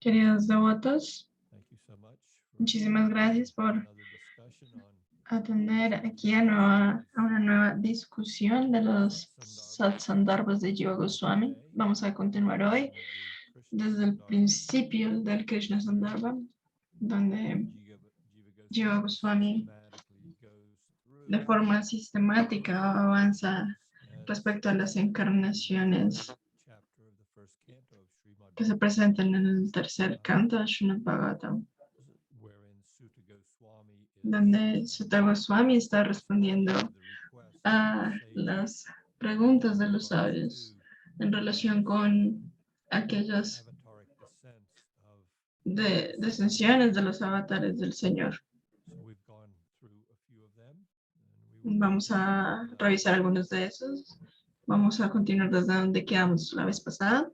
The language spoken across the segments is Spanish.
Queridos devotos, muchísimas gracias por atender aquí a una nueva discusión de los Satsandarbhas de Jiva Goswami. Vamos a continuar hoy desde el principio del Krishna Sandarbha, donde Jiva Goswami de forma sistemática avanza respecto a las encarnaciones que se presentan en el tercer canto de Srimad Bhagavatam, donde Sutta Goswami está respondiendo a las preguntas de los sabios en relación con aquellas descensiones de los avatares del Señor. Vamos a revisar algunos de esos. Vamos a continuar desde donde quedamos la vez pasada,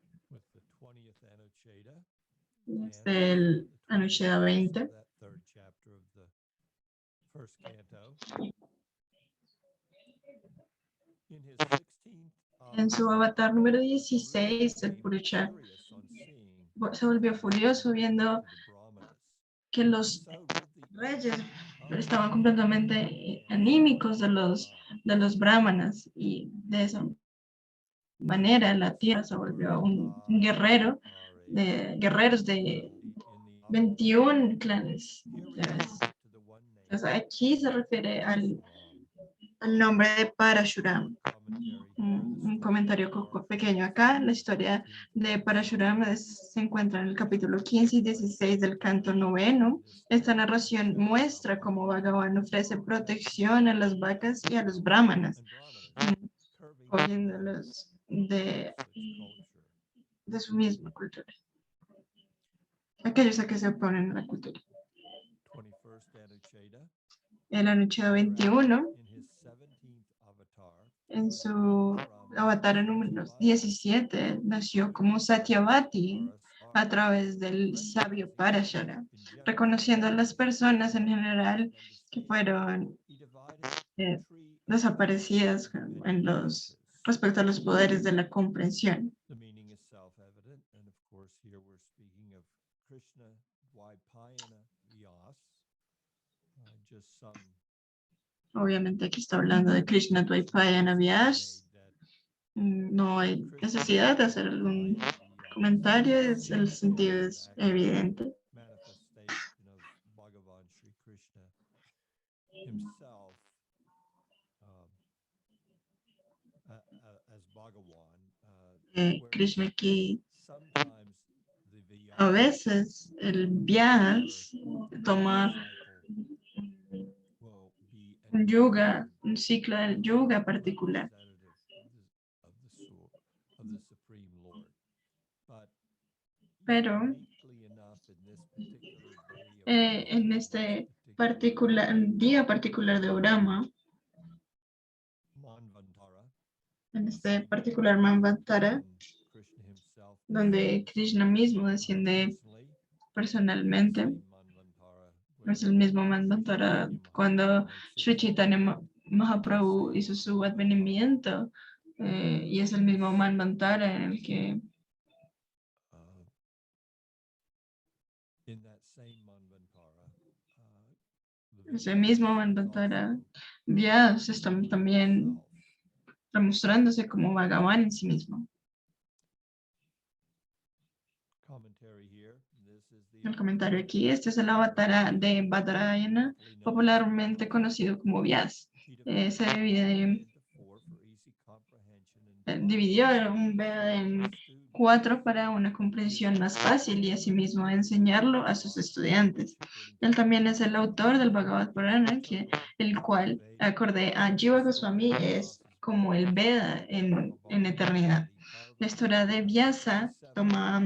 desde el Anusheda 20. En su avatar número 16, el Purusha se volvió furioso viendo que los reyes estaban completamente anímicos de los brahmanas, y de esa manera la tierra se volvió un guerrero de guerreros de 21 clanes. Entonces, aquí se refiere al nombre de Parashuram. Un comentario pequeño acá. La historia de Parashuram se encuentra en el capítulo 15 y 16 del canto noveno. Esta narración muestra cómo Bhagavan ofrece protección a las vacas y a los brahmanas, oyéndolos de su misma cultura, aquellos a que se oponen a la cultura. El Anusheda 21, en su avatar número 17, nació como Satyavati a través del sabio Parashara, reconociendo a las personas en general que fueron desaparecidas respecto a los poderes de la comprensión. Obviamente aquí está hablando de Krishna Dvaipayana Vyas. No hay necesidad de hacer algún comentario, el sentido es evidente. Krishna aquí, a veces el Vyas toma un yuga, un ciclo del yuga particular. Pero en este día particular de Brahma, en este particular Manvantara, donde Krishna mismo desciende personalmente, es el mismo Manvantara cuando Sri Chaitanya Mahaprabhu hizo su advenimiento, y es el mismo Manvantara en el que ese mismo Manvantara Vyas está también demostrándose como Bhagavan en sí mismo. El comentario aquí, este es el avatar de Badarayana, popularmente conocido como Vyas. Se dividió un Veda en 4 para una comprensión más fácil y asimismo enseñarlo a sus estudiantes. Él también es el autor del Bhagavad Purana, el cual, acorde a Jiva Goswami, es como el Veda en eternidad. La historia de Vyasa toma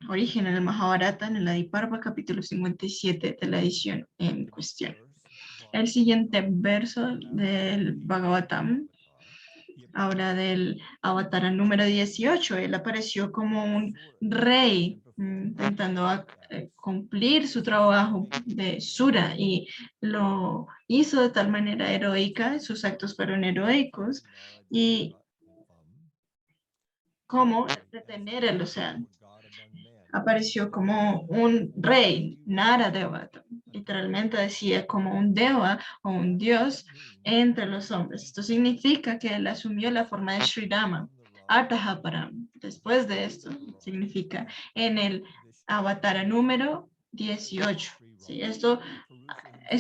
origen en el Mahabharata, en el Adiparva, capítulo 57 de la edición en cuestión. El siguiente verso del Bhagavatam, ahora del avatar número 18, él apareció como un rey intentando cumplir su trabajo de Sura, y lo hizo de tal manera heroica, sus actos fueron heroicos, y cómo detener el océano. Apareció como un rey, Nara Devata. Literalmente decía como un deva o un dios entre los hombres. Esto significa que él asumió la forma de Sri Rama, Artahaparam. Después de esto, significa en el Avatara número 18. ¿Sí? Esto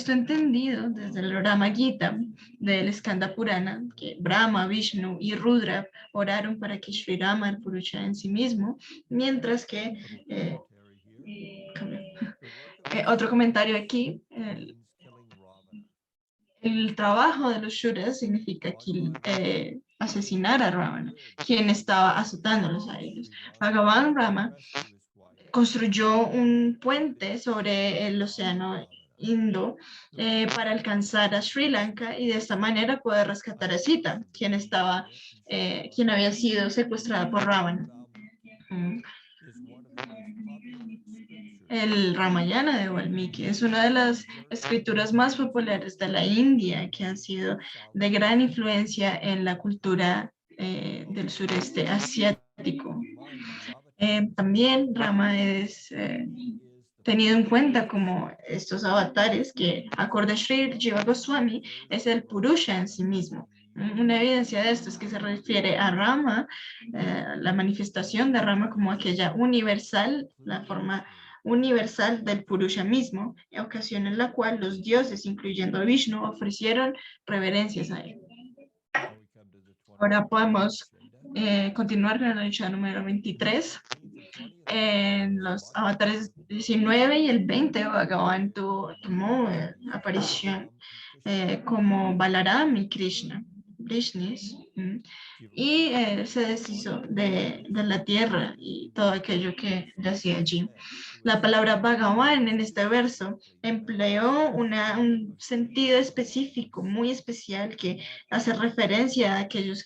entendido desde el Rama Gita del Skanda Purana, que Brahma, Vishnu y Rudra oraron para que Sri Rama, el Purusha en sí mismo, mientras que otro comentario aquí, el trabajo de los Shuras significa asesinar a Ravana, quien estaba azotándolos a ellos. Bhagavan Rama construyó un puente sobre el océano Indo para alcanzar a Sri Lanka y de esta manera poder rescatar a Sita, quien había sido secuestrada por Ravana. El Ramayana de Valmiki es una de las escrituras más populares de la India que han sido de gran influencia en la cultura del sureste asiático. También Rama es tenido en cuenta como estos avatares que, acorde a Sri Jiva Goswami, es el Purusha en sí mismo. Una evidencia de esto es que se refiere a Rama, la manifestación de Rama como aquella universal, la forma universal del Purusha mismo, ocasión en la cual los dioses, incluyendo a Vishnu, ofrecieron reverencias a él. Ahora podemos continuar con la lucha número 23. En los avatares 19 y el 20, Bhagavan tomó aparición como Balaram y Krishna, Vrishnis, y se deshizo de la tierra y todo aquello que yacía allí. La palabra Bhagavan en este verso empleó un sentido específico, muy especial, que hace referencia a aquellas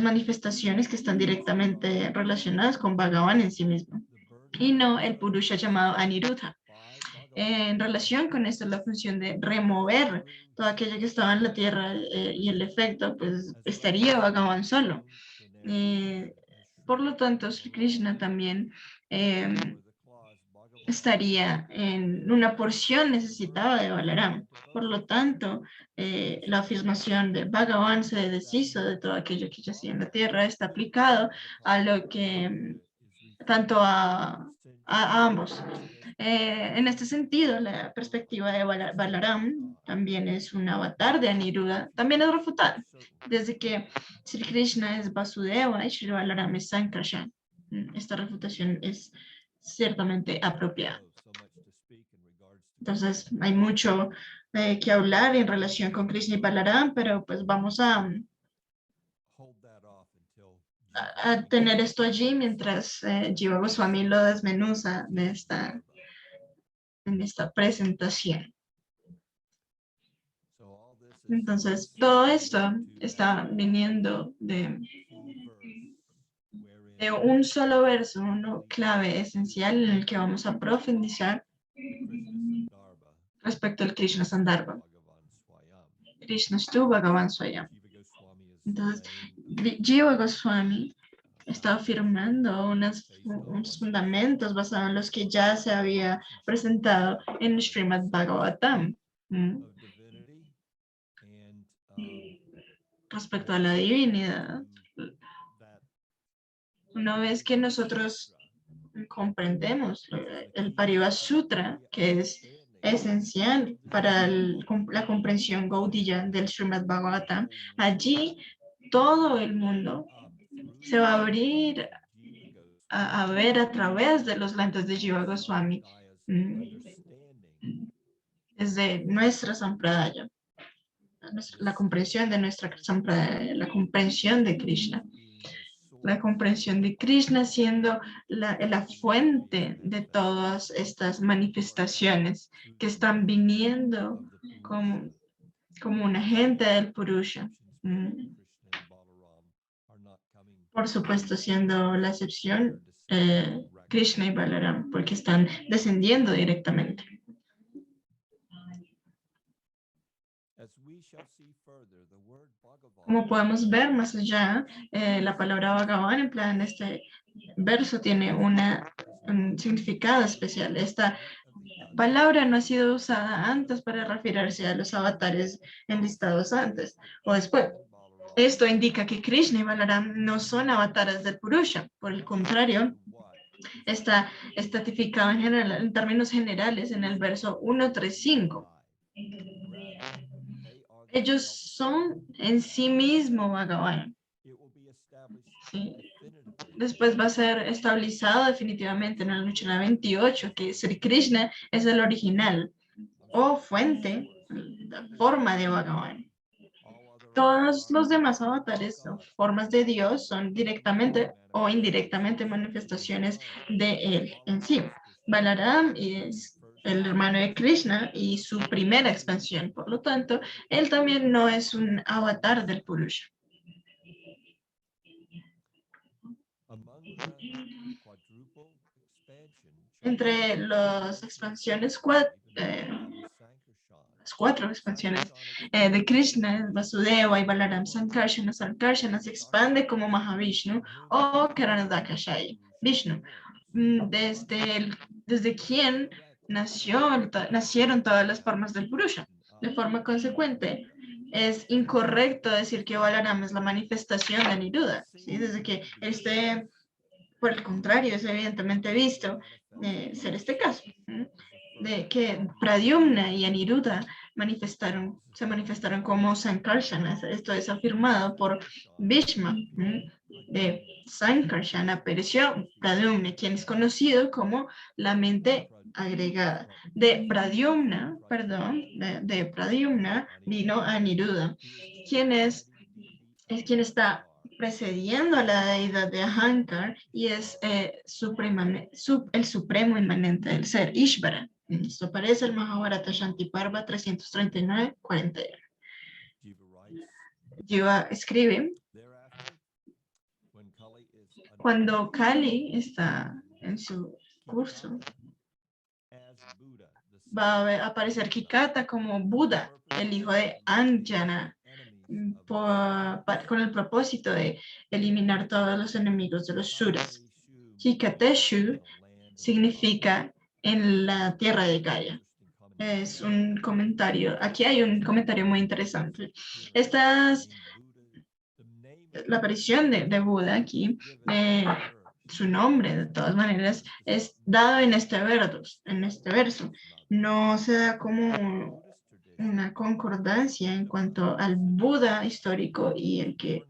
manifestaciones que están directamente relacionadas con Bhagavan en sí mismo, y no el Purusha llamado Aniruddha. En relación con esto, la función de remover todo aquello que estaba en la tierra y el efecto, pues estaría Bhagavan solo. Por lo tanto, Sri Krishna también estaría en una porción necesitada de Balaram. Por lo tanto, la afirmación de Bhagavan se deshizo de todo aquello que yacía en la tierra está aplicado a lo que tanto a ambos. En este sentido, la perspectiva de Balaram también es un avatar de Aniruddha, también es refutada, desde que Sri Krishna es Vasudeva y Sri Balaram es Sankarshan. Esta refutación es ciertamente apropiada. Entonces, hay mucho que hablar en relación con Krishna y Balaram, pero pues vamos a tener esto allí mientras Jiva Goswami lo desmenuza en esta presentación. Entonces, todo esto está viniendo de un solo verso, uno clave, esencial, en el que vamos a profundizar respecto al Krishna Sandarbha. Krishna Stu Bhagavan Swayam. Entonces, Jiva Goswami está afirmando unos fundamentos basados en los que ya se había presentado en Srimad Bhagavatam. Respecto a la divinidad, una vez que nosotros comprendemos el Parivasutra, que es esencial para la comprensión Gaudiya del Srimad Bhagavatam, allí todo el mundo se va a abrir a ver a través de los lentes de Jiva Goswami, desde nuestra sampradaya, la comprensión de nuestra sampradaya, la comprensión de Krishna. La comprensión de Krishna siendo la fuente de todas estas manifestaciones que están viniendo como un agente del Purusha. Por supuesto, siendo la excepción Krishna y Balaram, porque están descendiendo directamente. Como podemos ver más allá, la palabra Bhagavan en este verso tiene un significado especial. Esta palabra no ha sido usada antes para referirse a los avatares enlistados antes o después. Esto indica que Krishna y Balaram no son avatares del Purusha. Por el contrario, está estatificado en términos generales en el verso 135. Ellos son en sí mismo Bhagavan. Sí. Después va a ser estabilizado definitivamente en el Luchana 28, que Sri Krishna es el original o fuente, la forma de Bhagavan. Todos los demás avatares o formas de Dios son directamente o indirectamente manifestaciones de él en sí. Balaram es el hermano de Krishna y su primera expansión. Por lo tanto, él también no es un avatar del Purusha. Entre las expansiones, las cuatro expansiones de Krishna, Vasudeva y Balaram Sankarsana, Sankarsana se expande como Mahavishnu o Karanadakashai, Vishnu, desde quien nacieron todas las formas del Purusha. De forma consecuente, es incorrecto decir que Balaram es la manifestación de Aniruddha, ¿sí? Desde que por el contrario, es evidentemente visto ser este caso, de que Pradyumna y Aniruddha se manifestaron como Sankarsana. Esto es afirmado por Bhishma. De Sankarsana apareció Pradyumna, quien es conocido como la mente agregada. De Pradyumna vino Aniruddha, quien está precediendo a la deidad de Ahankar y es el supremo inmanente del ser, Ishvara. Esto aparece en Mahabharata Shantiparva 339-41. Jiva escribe, cuando Kali está en su curso, va a aparecer Kikata como Buda, el hijo de Anjana, con el propósito de eliminar todos los enemigos de los Suras. Hikateshu significa en la tierra de Gaia. Es un comentario, aquí hay un comentario muy interesante. La aparición de Buda aquí, su nombre de todas maneras es dado en este verso. No se da como una concordancia en cuanto al Buda histórico y el que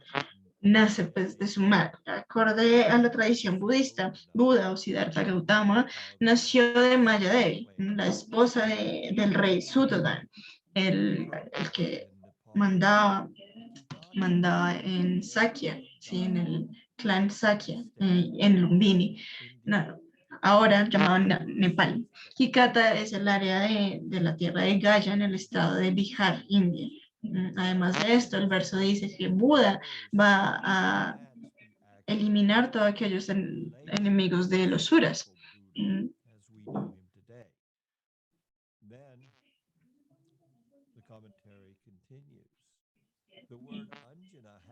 nace pues de su madre. Acorde a la tradición budista, Buda o Siddhartha Gautama nació de Maya Devi, la esposa del rey Suddhodan, el que mandaba en Sakya, ¿sí? En el clan Sakya, en Lumbini, ahora llamado Nepal. Hikata es el área de la tierra de Gaya en el estado de Bihar, India. Además de esto, el verso dice que Buda va a eliminar todos aquellos enemigos de los Suras.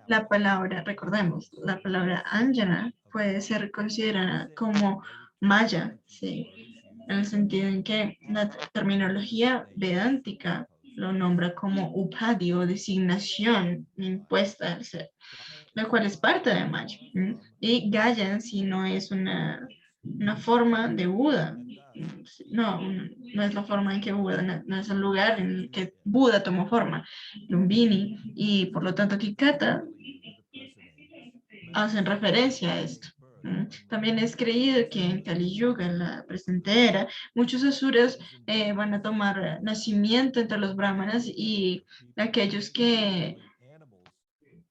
La palabra, recordemos, la palabra Anjana puede ser considerada como Maya, ¿sí? En el sentido en que la terminología vedántica lo nombra como Upadhi o designación impuesta al ser, lo cual es parte de Maya. Y Gaya en sí no es una forma de Buda. No es la forma en que Buda, no es el lugar en el que Buda tomó forma. Lumbini y por lo tanto Kikata hacen referencia a esto. También es creído que en Kali Yuga, en la presente era, muchos asuras van a tomar nacimiento entre los brahmanas y aquellos que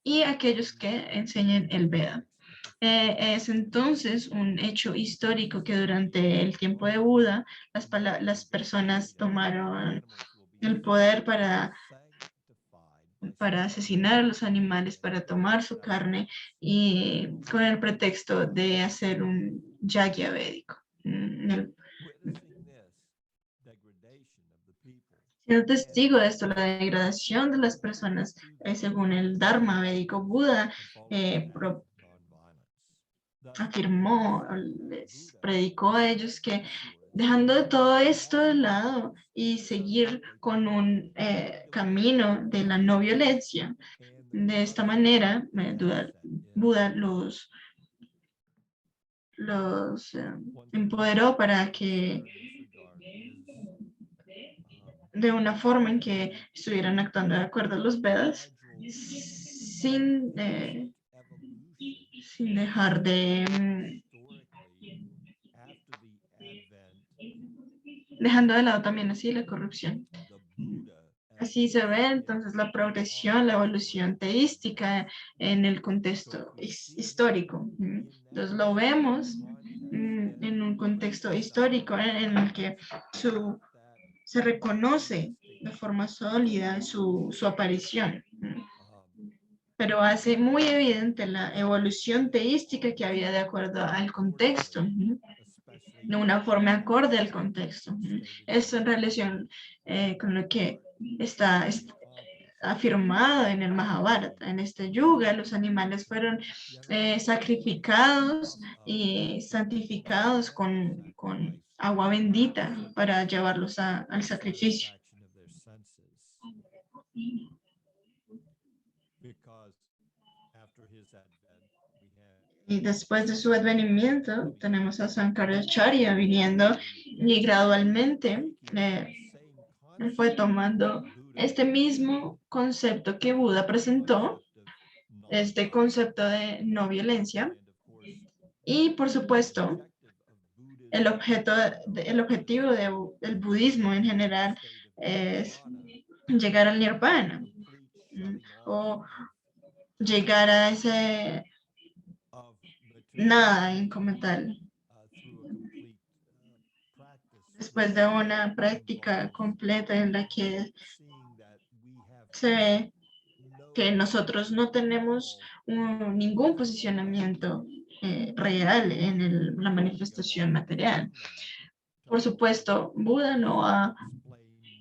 enseñen el Veda. Es entonces un hecho histórico que durante el tiempo de Buda las personas tomaron el poder para asesinar a los animales, para tomar su carne y con el pretexto de hacer un yagya védico. sido testigo de esto, la degradación de las personas, según el Dharma védico. Buda afirmó, les predicó a ellos que dejando de todo esto de lado y seguir con un camino de la no violencia, de esta manera, Buda los empoderó para que de una forma en que estuvieran actuando de acuerdo a los Vedas, sin, sin dejar de dejando de lado también así la corrupción. Así se ve entonces la progresión, la evolución teística en el contexto histórico. Entonces lo vemos en un contexto histórico en el que se reconoce de forma sólida su aparición, pero hace muy evidente la evolución teística que había de acuerdo al contexto, de una forma acorde al contexto. Esto en relación con lo que está afirmado en el Mahabharata. En este yuga, los animales fueron sacrificados y santificados con agua bendita para llevarlos al sacrificio. Y después de su advenimiento, tenemos a Sankaracharya viniendo y gradualmente fue tomando este mismo concepto que Buda presentó, este concepto de no violencia, y por supuesto, el objetivo del budismo en general es llegar al nirvana o llegar a ese nada incremental. Después de una práctica completa en la que se ve que nosotros no tenemos ningún posicionamiento real en la manifestación material. Por supuesto, Buda no va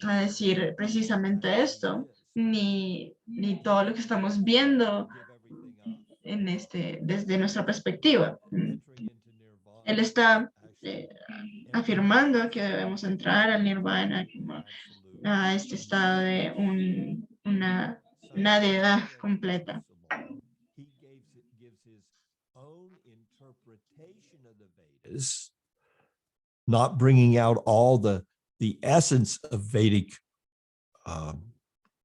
a decir precisamente esto, ni todo lo que estamos viendo desde nuestra perspectiva. Él está afirmando que debemos entrar al nirvana, a este estado de una deidad completa. Is not bringing out all the essence of Vedic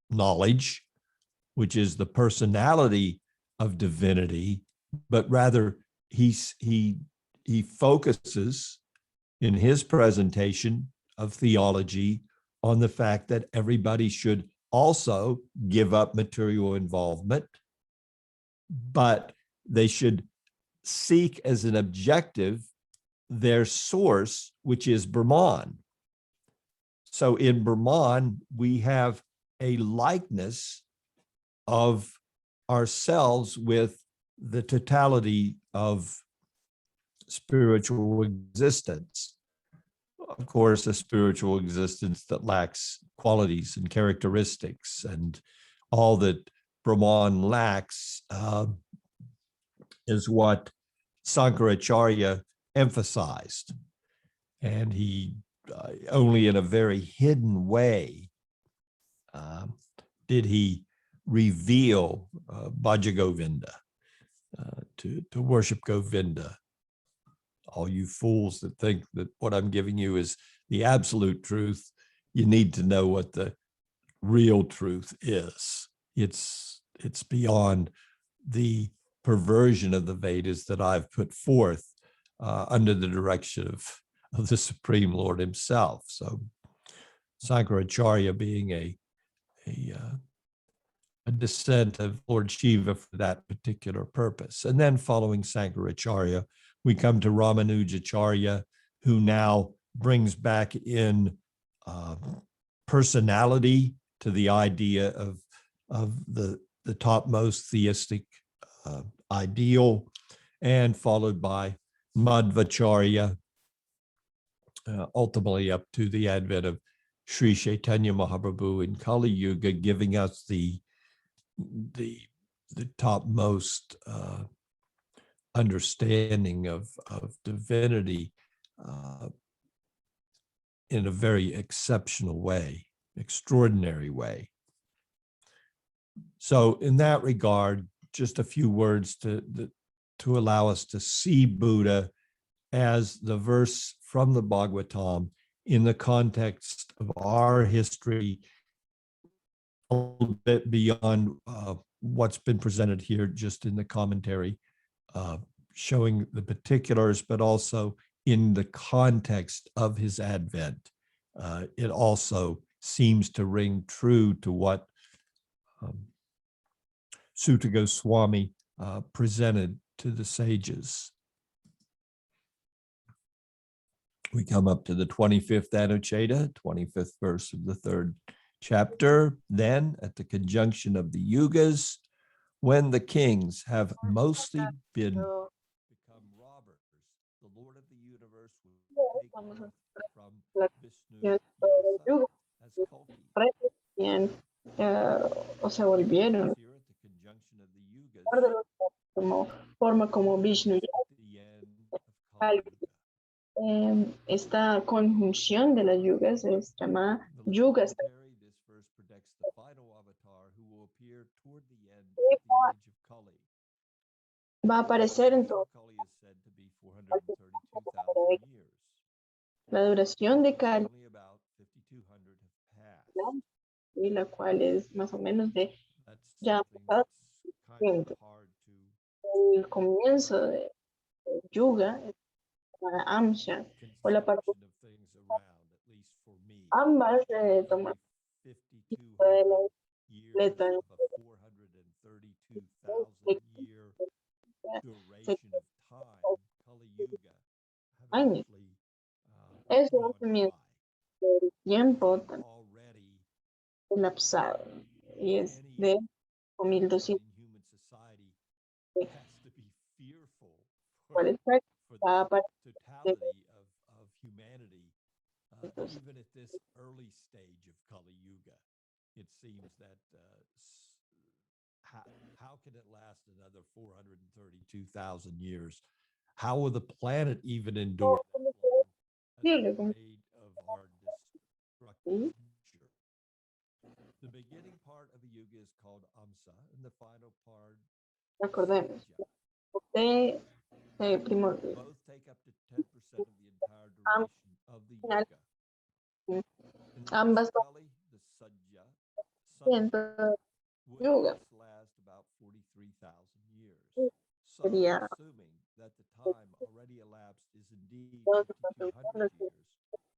knowledge, which is the personality of divinity, but rather he focuses in his presentation of theology on the fact that everybody should also give up material involvement, but they should seek as an objective their source, which is Brahman. So in Brahman, we have a likeness of ourselves with the totality of spiritual existence. Of course, a spiritual existence that lacks qualities and characteristics, and all that Brahman lacks is what Sankaracharya emphasized. And he only in a very hidden way did he reveal Bhaja Govinda, to worship Govinda. All you fools that think that what I'm giving you is the absolute truth, you need to know what the real truth is. It's beyond the perversion of the Vedas that I've put forth under the direction of the Supreme Lord himself. So Sankaracharya being a descent of Lord Shiva for that particular purpose. And then following Sankaracharya, we come to Ramanujacharya, who now brings back in personality to the idea of the topmost theistic ideal, and followed by Madhvacharya, ultimately up to the advent of Sri Chaitanya Mahaprabhu in Kali Yuga, giving us the topmost understanding of divinity in a very exceptional way, extraordinary way. So in that regard, just a few words to allow us to see Buddha as the verse from the Bhagavatam in the context of our history, a little bit beyond what's been presented here just in the commentary, showing the particulars, but also in the context of his advent. It also seems to ring true to what Sutta Goswami presented to the sages. We come up to the 25th Anucheta, 25th verse of the 3rd chapter. Then, at the conjunction of the yugas, when the kings have mostly become robbers, the Lord of the universe will take forth from Vishnu Yasa as Kalki. Bien, o se volvieron Here at the conjunction of the yugas, como forma como Vishnu. at the end of Kali Yuga. Esta conjunción de las yugas se llama The yugas. commentary, this verse predicts the final avatar who will appear toward the end of the age of Kali. Va a aparecer en todo. Kali is said to be 432,000 years. La duración de Kali, Only about 5,200 have passed. y la cual es más o menos de That's ya something that's kind of hard to el comienzo de yuga, la amsha, o la parte conception of things around, at least for me. ambas Only toman 5,200 years letra of a 432,000 year duration of time, Kali Yuga, have años. actually Eso gone hace mi by. el tiempo tan Already colapsado y es any de person 1200 in human society Sí. has to be fearful cuál es for va a the aparecer. totality of humanity, Entonces, even at this early stage of Kali Yuga. It seems that how can it last another 432,000 years? How will the planet even endure that long at Sí, the como- rate of our destructive Sí. nature? The beginning part of a yuga is called Amsa, and the final part recordemos, Saja. usted primero Both take up to 10% of the entire duration of the final, yuga. In the ambas first Kali, the Sajja, cientos would yuga thus last about 43,000 years. So, sería assuming that the time already elapsed is indeed todos 5,200 los years,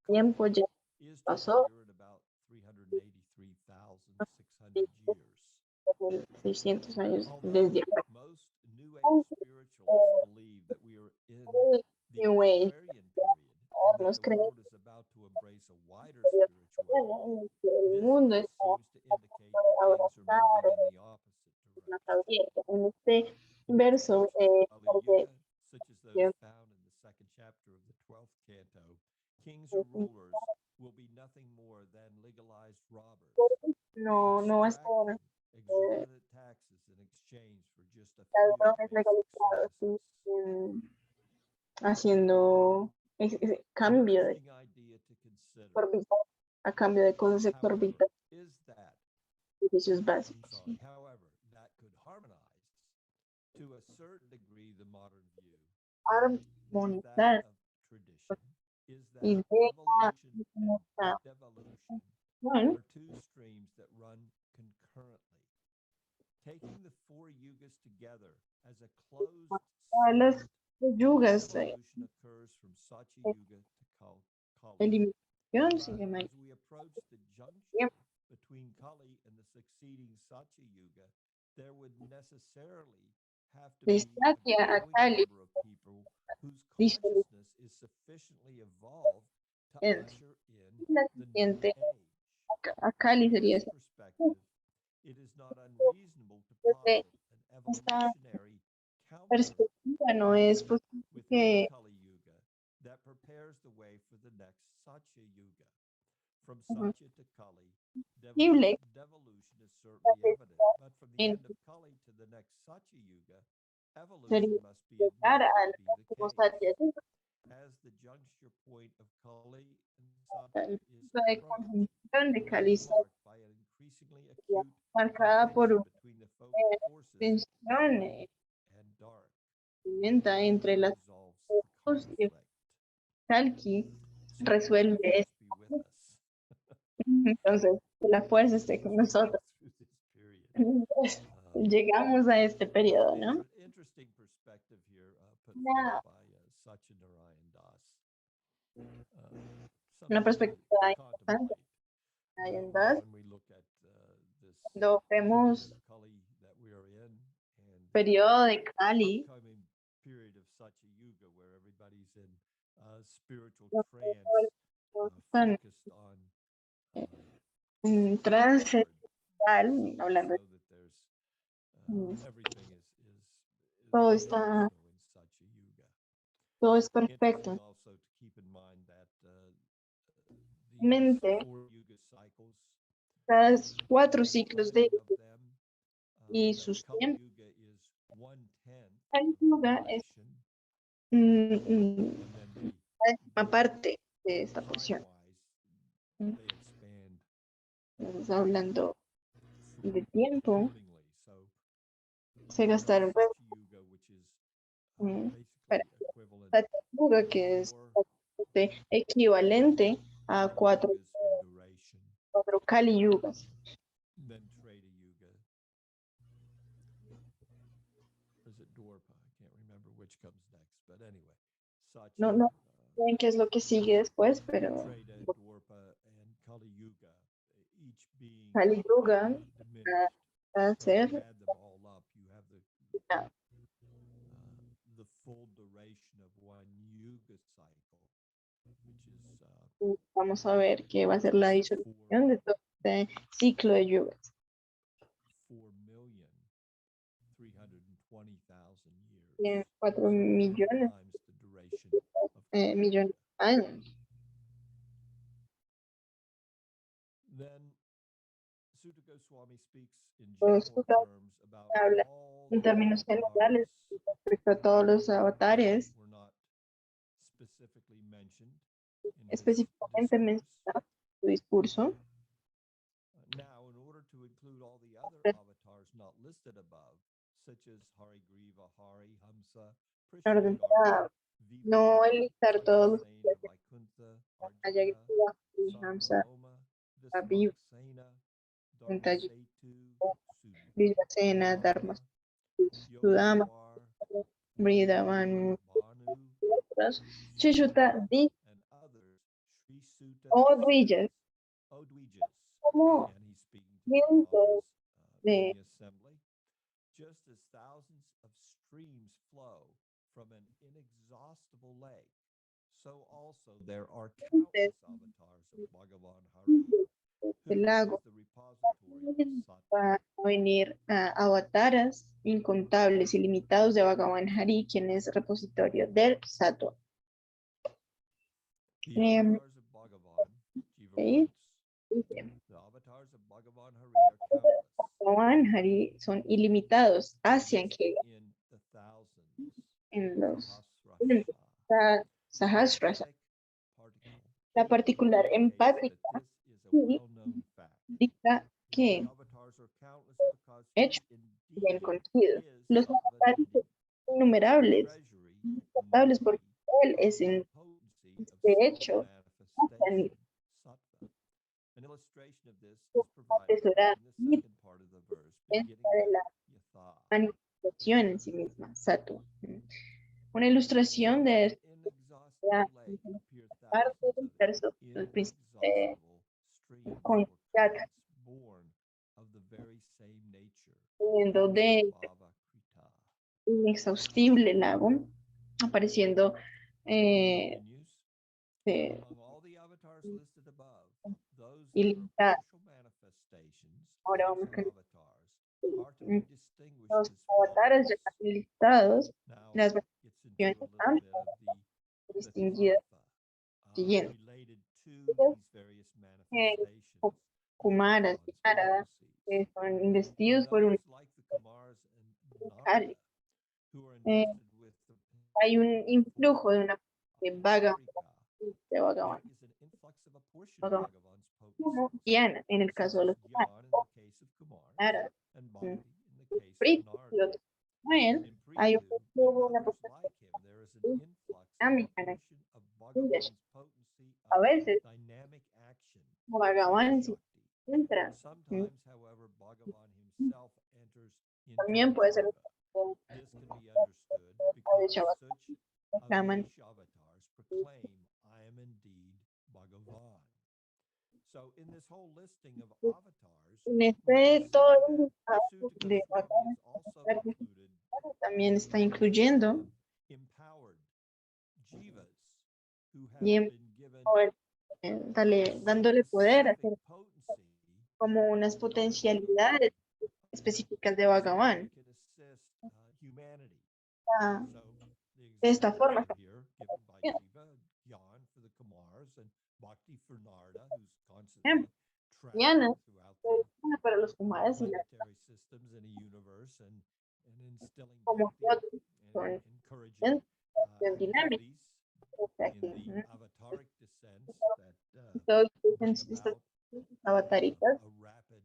tiempo ya is to pasó appear in about 383,600 years. 600 años Although desde most New Age spiritualists believe that we are in the New Age. Aquarian period and that Nos the creen world is about to embrace a wider spirituality, el this mundo seems está to indicate that things are moving in the opposite más direction. abierto. En este In verso, texts of Kali porque Yuga, such as those found in the second chapter of the 12th canto, kings or rulers will be nothing more than legalized robbers, no va a ser exorbitant taxes in exchange for just a few ladrones basic legalizados, services. haciendo cambio de Interesting idea to consider. exorbitantes a cambio de cosas However, exorbitantes, is that servicios I'm básicos. sorry, however, that could harmonize to a certain degree the modern view. Is that Armonizar of tradition? Is that idea evolution and esta devolution bueno, are two streams that run concurrently? Taking the four yugas together as a closed todas las segment, yugas, evolution occurs from Satya Yuga to Kali. eliminación But se llama as we approach the junction between Kali and the succeeding Satya Yuga, there would necessarily have to de be Satya a a growing Kali, number of people whose consciousness is sufficiently evolved to Disolución. usher in la the new siguiente age. a Kali From sería this perspective, it is not unreasonable to desde posit an esta evolutionary counter perspectiva no es posible within que Kali Yuga that prepares the way for the next Satya Yuga. From Ujú. Satya to Kali, Posible devolution is certainly evident, but from the en end of Kali to the next Satya Yuga, sería evolution must be llegar admitted al to be the próximo case. Satya Yuga, As the juncture point of Kali and Satya el is punto de approached, conjunción de it Kali y is Satya, marked by an increasingly acute marcada por tension una between the forces tensión light and dark. violenta entre las Resolves the dos y conflict. Kalki So resuelve the force esto. be with us. Entonces, que la fuerza esté con nosotros. Through this period. Entonces, llegamos a este periodo, ¿no? Interesting perspective here put Una, forth by Satyanarayan Das. una Something perspectiva to importante contemplate en Das, when we look at this cuando vemos period of Kali that we are in and the periodo de Kali, upcoming period of Satya Yuga where everybody's in spiritual donde trance, están focused on en trance Lord, total, hablando so that there's everything is todo made, está, in Satya Yuga. todo es Interesting perfecto. also to keep in mind that these Mente, 4 Yuga cycles, cada 4 ciclos de running of them, y that sus Kali tiempos, Yuga is 1/10 Kali of the Yuga es duration, mm, and then they la décima parte de esta porción. time-wise they expand Estamos hablando de tiempo, accordingly. So se gastaron pues, Satya Yuga, which is para basically equivalent Satya Yuga, que es to 4 equivalente a Kali 4 Yugas in duration. Kali Yugas. Then Treta Yuga. Or is it Dwarpa? I can't remember which comes next, but anyway. Satya, No sé qué es lo que sigue después, pero Treta, Dwarpa, and Kali Yuga, each being Kali Yuga diminished. va a So if ser you add them all up, you have the full duration of one Yuga cycle, which is vamos a ver que va a ser la disolución de todo este ciclo de yugas. 4,320,000 years. Tiene 4 millones, Times the duration of millones de años. Then Sutta Goswami speaks in Los general Sutras terms about habla all en the términos generales avatars respecto a todos los avatares, were not specifically mentioned in his específicamente discourse. menciona su discurso. Now, in order to include all the other avatars not listed above, such as Harigriva, Hari, Hamsa, En orden Prishnagara, para no enlistar todos los Vatsasena, Vaikuntha, Arjuna, Ayagriva, Hamsa, Sarvabhauma, Aviv, Visvaksena, Kuntaji, Dharmasetu, Vijvasena, Dharma, Sudama, Yogamvar, Bridavanu, Bhanu, otros, Shishuta, Di and others, Sri Sutta o says, Dwijas, O Dwijas, como and he's speaking to the cientos Brahmanas in de the assembly, just as thousands of streams flow from an inexhaustible lake, so also there are fuentes countless avatars of Bhagavan Hari, who del is lago the repository of Sattva. van a venir avataras incontables, ilimitados de Bhagavan Hari, quien es repositorio del Sattva. The Em, avatars of Bhagavan, Jiva ¿sí? writes, the avatars of Bhagavan Hari are countless, Bhagavan Hari son ilimitados, Asian que in the thousands, en los Sahasrasha. Sahasrasa. Emphatic particle La particular indicates that empática this is a sí well-known fact. indica que, The avatars are countless because he hecho, bien indeed conocido, is los Sattva avatares Nidhi, son innumerables, treasury, incontables, porque Nidhi él es of en the potency of de hecho self-manifestation, Sattva. An illustration of this is provided atesorar in the second part of the verse, beginning de la with Yatha. manifestación en sí misma, Sattva. Una ilustración de esta Inexhaustible lake appear parte thousands del of verso del príncipe inexhaustible streams con or currents born of the very same nature. teniendo de Bhava Krita. inexhaustible lago, apareciendo Continues. de Among all the avatars listed above, those that are ilimitada. partial manifestations Ahora as vamos a avatars are to be distinguished los as avatares ya follows. listados, Now las gets into a versiones little han bit of the distinguidas tattva siguientes. related to these various manifestations. manifestations Kumaras y of Narada, prophecies. que son investidos por un Those like the Kumars and Kali. Narada, who are Eh, invested with the hay un influjo de una de Bhagavan, Patrika, de Bhagavan, there is an influx of a portion of Bhagavan, Bhagavan's como potencies, Diana en el caso de such los as Kumaras, Gyan in the case of Kumar Narada, and Bhakti in the case of Prith y Narada. otros como él, In hay un Prithu influjo, and una others potencia like him, there is an influx of a dinámica portion of English. Bhagavan's potency A of veces dynamic action, Bhagavan se Shakti. entra, Sometimes, however, Bhagavan himself enters into también puede ser Jiva. This can be understood because Shabbat, such llaman. Avesh avatars proclaim, I am indeed Bhagavan. So in this whole listing of avatars, En we este can todo see el that listado Suta de Goswami is also included también está incluyendo empowered jivas who have y been given dándole poder a hacer specific potency como unas potencialidades específicas de Bhagavan. that can assist humanity. Ah, So de esta the forma. examples are here given by Yeah. Jiva, Gyan for the Kumars, and Bhakti for Narada, who's constantly Diana, traveling throughout the una para los Kumaras y la planetary systems in a universe and instilling como bhakti otros son and encouraging dinámicas. activities in the avataric descents that Todos bring estas about avataritas a rapid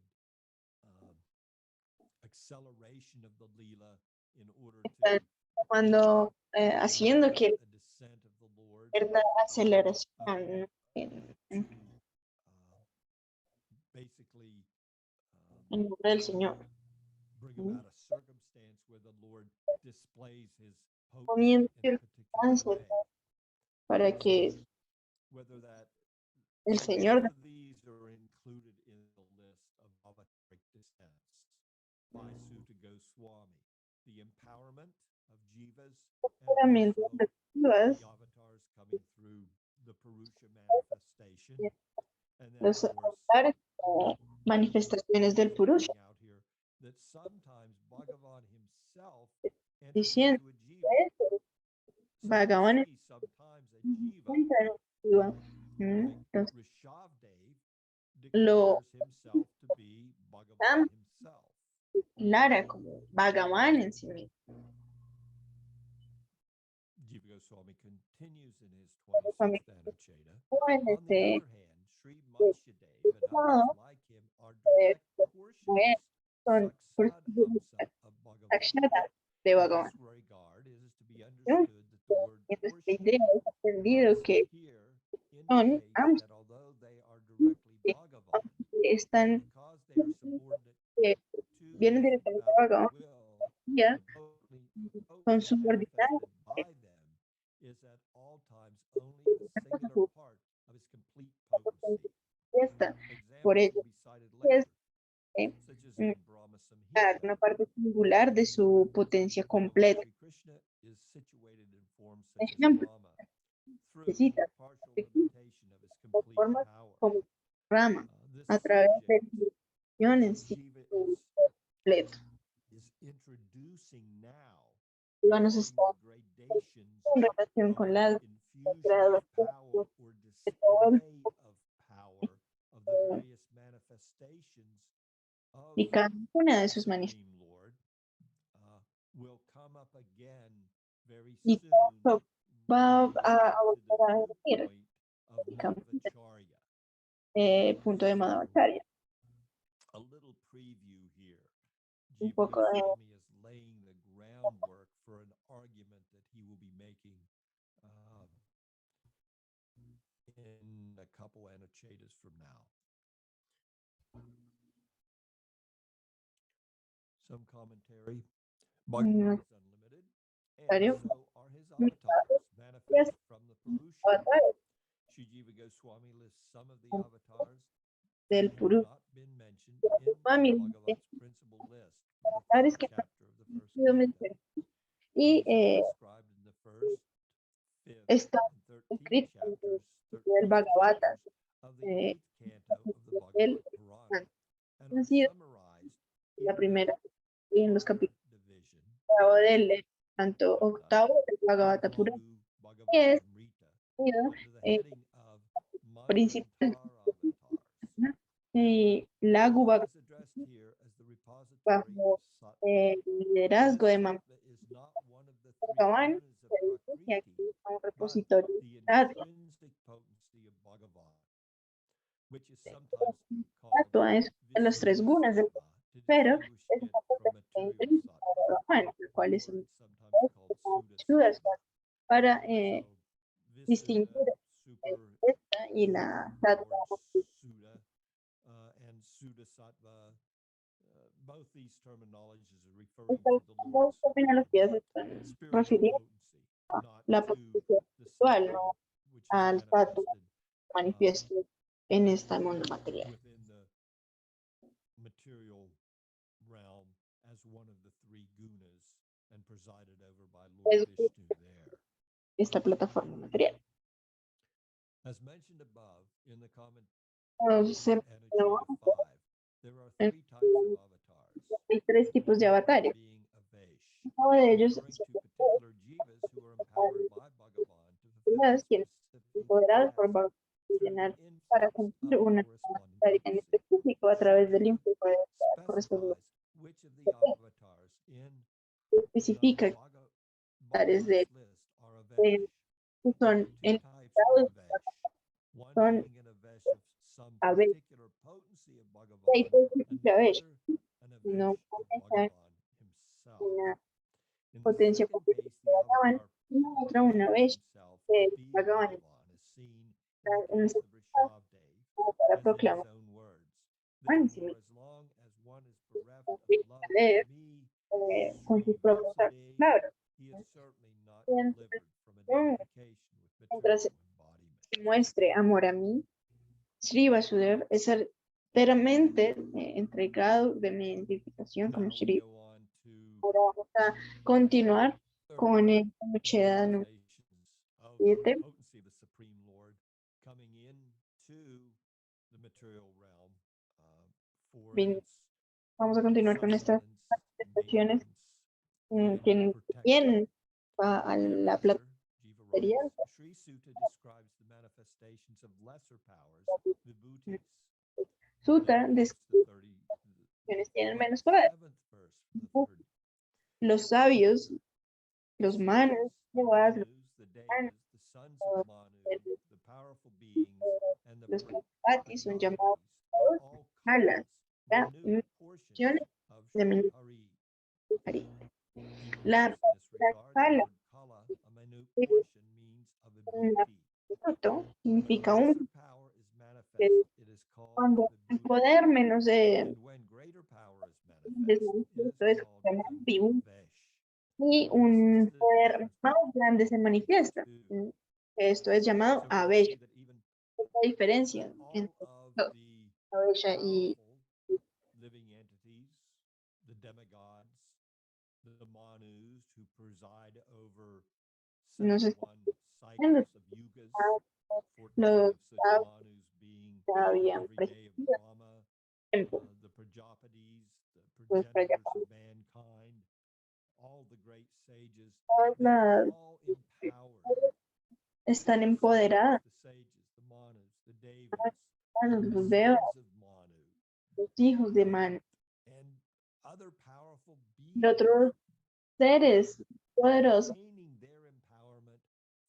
acceleration of the Leela in order están to cuando haciendo que a descent of the Lord cierta aceleración to basically en nombre del Señor. bring about a circumstance where the Lord displays his potency Poniendo in a particular circunstancias way. para que Whether that el so Señor both of these are included in the list of avataric descents by Suta Goswami. The empowerment of jivas and realmente also activas the avatars coming through the Purusha manifestation. And then los of course avatares como manifestaciones del Purusha, out here that sometimes Bhagavan himself enters diciendo into a jiva. So Bhagavan we see sometimes a jiva encuentra en activa, like entonces Rishabdev lo declares himself to be Bhagavan Sam himself. Lara como Bhagavan en sí mismo. Jiva Goswami continues in his 26th Anucheta. En On the este other hand, Sri Matsyadev and others like him are direct portions, son Saksad Hamsa of Bhagavan. Akshara de In Bhagavan. this regard, it is to be understood that the word En esta portion idea es entendido que here son indicates ambos that although they are directly Bhagavan, están because they are subordinate que to vienen his directamente de infallible Bhagavan, will, ya the son potency subordinados manifested by them is at all times only a singular part of his complete potency. esta por Examples ello will be cited later, eh, such as in Brahma Samhita. una parte singular de su potencia completa. Shri Krishna is situated in forms such as Ejemplo, Brahma through necesita partial limitation of his complete formas power. como rama This a través de subject limitaciones Jiva completo. is introducing now Dios nos está the gradations en relación of con la infusion of graduación power or de todo el display of power of the various manifestations of y cada una de the sus manifestaciones. Supreme Lord will come up again very Y soon todo va when we a get to the volver a venir, viewpoint of Madhvacharya. punto de Madhvacharya. A little preview here. Un Jiva poco de Goswami is laying the groundwork for an argument that he will be making in a couple Anuchetas from now. Some commentary. Bhagavan is unlimited, and so are his avatars, manifest from the Purusha. avatares Shri Jiva Goswami lists some of the avatars del that have Purusha. not been mentioned in Swami Bhagavan's principal list, the avatares third que no chapter of the han first sido canto. mencionados y These are described in the first, fifth, está and 13th escrito en chapters, el Bhagavata chapters of the eh, 8th canto of the del Bhagavad Purana, and han are sido summarized la in primera the y en los Purana capítulos division, del tanto octavo del Bhagavata Purana Madhu y es Bhagavatamrita, unido, under the heading of principal Manvantara avatars. y la Guba, is addressed here as the repository bajo of Sattva. el liderazgo de Mamá Sattva is not one of the three Bhagavan, gunas of se dice que Prakriti, aquí está un but repositorio the de Sattva. intrinsic potency of Bhagavan, which is sometimes called Sattva es uno de los tres Visuddha gunas, Sattva to pero distinguish es it una from potencia material intrínseca Sattva, de Bhagavan, la cual or es it's sometimes called Suddha Sudas, Sattva. para So distinguir Visuddha, super esta y la Sattva. or Suddha, and Suddha Sattva, both these terminologies are referring Estas to the dos Lord's terminologías están spiritual refiriendo potency, a not la to potencia the espiritual, Sattva, no which is al Sattva manifested manifiesto en este mundo material. within the material realm as one of the three gunas and presided over by Es Lord Vishnu there. esta plataforma material. As mentioned above in the comment Se Anujata 5, there are three types of avatars. hay tres tipos de avatares. Being Avesh, Uno de ellos referring es to particular jivas who are empowered by Bhagavan to fulfill las quienes specific empoderados por tasks Bhagavan through llenar the para influx cumplir of una corresponding tarea en potency. específico a través del influjo de correspondiente. Specifies which of the avatars in the Especifica avatares Bhagavan's list are de Avesh. que son There are two types of enfocados Avesh. One son being an Avesh of some Avesh. particular potency of Bhagavan, Hay and dos tipos the de Avesh, other an sino Avesh of potencia, Bhagavan himself. una In the potencia second completa case, de the Bhagavan avatar y la otra una Avesh himself de to be Bhagavan Bhagavan, as seen in the en case of Rishabdev, como para as in his proclamar own words. en sí Therefore, mismo. as long as one is bereft of the love Leer of me, con sus propias Sri palabras. he is certainly not Mientras, delivered from identification with mientras material embodiment. se muestre amor a mí, Sri Vasudev es enteramente entregado de mi identificación como Now we Sri. go on to Ahora vamos a continuar con el Anucheda número manifestations of 7. the potency of the Supreme Lord coming into the material realm for Bien, its vamos a continuar con estas sustenance, manifestaciones maintenance, que and protection. vienen a la Lesser plata Jiva material. writes, Sri Sutta describes the manifestations of lesser powers, vibhutis. Sutta Then quotes describe the 30, quienes tienen menos poder. 27th verse from the third Los sabios, los manos, llevadas, los Manus, the Devas, the sons of Manu, the powerful beings, and the los Prajapatis son llamados are all Kalas, kalas, ya, minute portions of de Sri Hari. Hari. Even La worse in this regard, the Kala, word kala, a minute portion, means of a beauty. minuto, When significa lesser power is manifest, it is called cuando el vibhuti. poder menos And when greater power is manifest, it desmanifiesto is es called llamado an vivo avesh. y This un is the poder difference más grande se manifiesta. between Esto es llamado So we Avesh. see that even La diferencia all entre of the Avesha y powerful living entities, the demigods, the manus who preside over Nos 71 cycles of yugas, 14 los of such manus being habían every day of precedido Brahma, tiempo. the Prajapatis, the Los progenitors Prajapatis. of mankind, all the great sages, Todas they are las all empowered. están The empoderadas. sages, the sages, the manus, the devas, Los the veo, sons of Manu, los hijos de Man, and other powerful y beings otros seres poderosos obtaining their empowerment